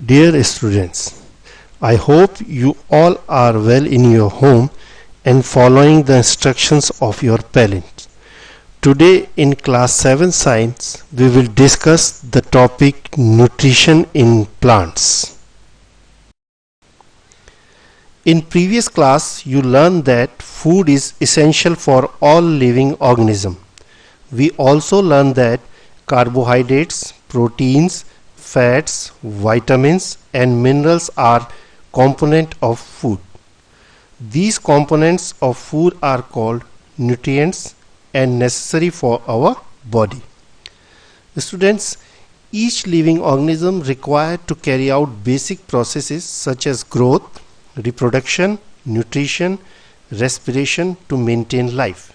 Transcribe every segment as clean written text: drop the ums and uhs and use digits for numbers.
Dear students, I hope you all are well in your home and following the instructions of your parents. Today in class 7 science we will discuss the topic nutrition in plants. In previous class you learned that food is essential for all living organisms. We also learned that carbohydrates, proteins, fats, vitamins and minerals are components of food. These components of food are called nutrients and necessary for our body. Students, each living organism required to carry out basic processes such as growth, reproduction, nutrition, respiration to maintain life.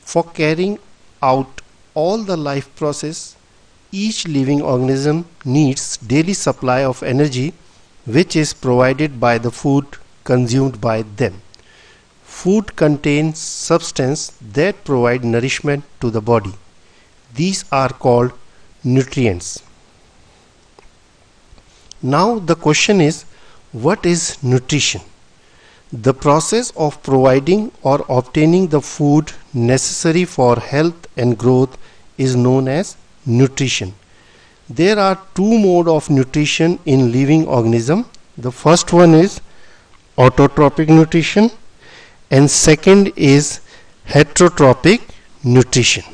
For carrying out all the life process, each living organism needs daily supply of energy which is provided by the food consumed by them. Food contains substances that provide nourishment to the body. These are called nutrients. Now the question is, what is nutrition? The process of providing or obtaining the food necessary for health and growth is known as nutrition. There are two modes of nutrition in living organism. The first one is autotrophic nutrition and second is heterotrophic nutrition.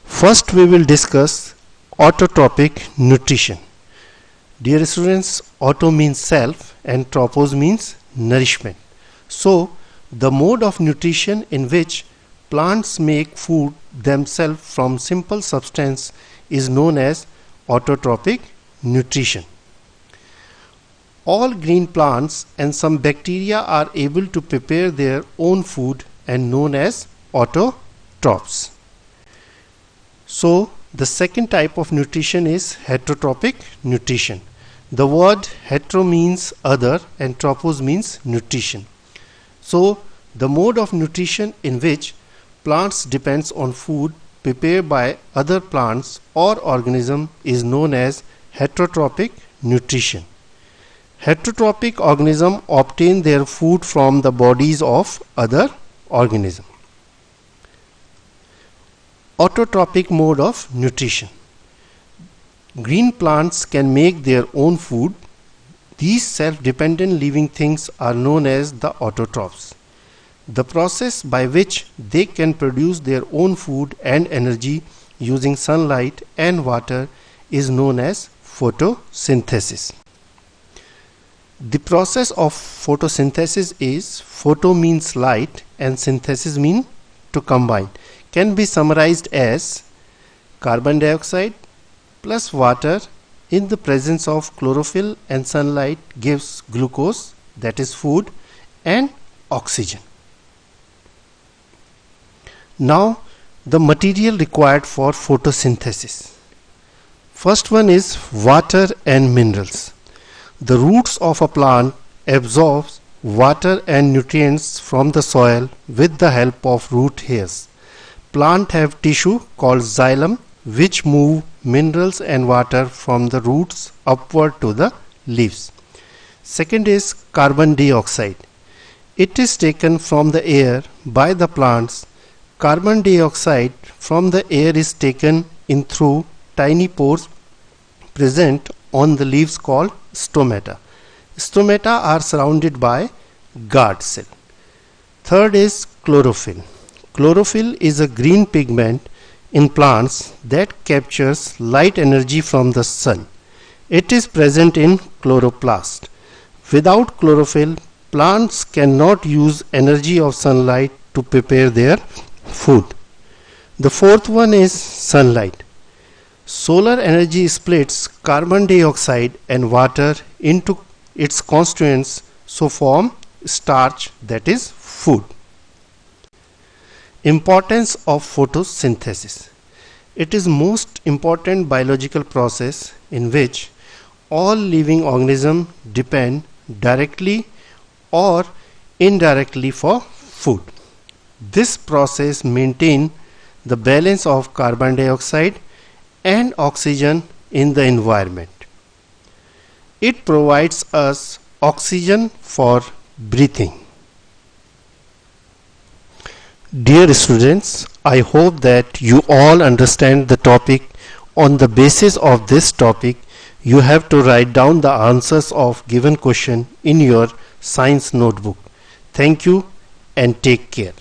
First we will discuss autotrophic nutrition. Dear students, auto means self and tropos means nourishment. So the mode of nutrition in which plants make food themselves from simple substance is known as autotrophic nutrition. All green plants and some bacteria are able to prepare their own food and known as autotrophs. So the second type of nutrition is heterotrophic nutrition. The word hetero means other and tropos means nutrition. So the mode of nutrition in which plants depends on food prepared by other plants or organism is known as heterotrophic nutrition. Heterotrophic organisms obtain their food from the bodies of other organisms. Autotrophic mode of nutrition. Green plants can make their own food. These self-dependent living things are known as the autotrophs. The process by which they can produce their own food and energy using sunlight and water is known as photosynthesis. The process of photosynthesis is photo means light and synthesis means to combine. Can be summarized as carbon dioxide plus water in the presence of chlorophyll and sunlight gives glucose, that is food, and oxygen. Now the material required for photosynthesis. First one is water and minerals. The roots of a plant absorb water and nutrients from the soil with the help of root hairs. Plants have tissue called xylem which move minerals and water from the roots upward to the leaves. Second is carbon dioxide. It is taken from the air by the plants. Carbon dioxide from the air is taken in through tiny pores present on the leaves called stomata. Stomata are surrounded by guard cell. Third is chlorophyll. Chlorophyll is a green pigment in plants that captures light energy from the sun. It is present in chloroplast. Without chlorophyll, plants cannot use energy of sunlight to prepare their food. The fourth one is sunlight. Solar energy splits carbon dioxide and water into its constituents so form starch, that is food. Importance of photosynthesis. It is most important biological process in which all living organisms depend directly or indirectly for food. This process maintains the balance of carbon dioxide and oxygen in the environment. It provides us oxygen for breathing. Dear students, I hope that you all understand the topic. On the basis of this topic, you have to write down the answers of given question in your science notebook. Thank you and take care.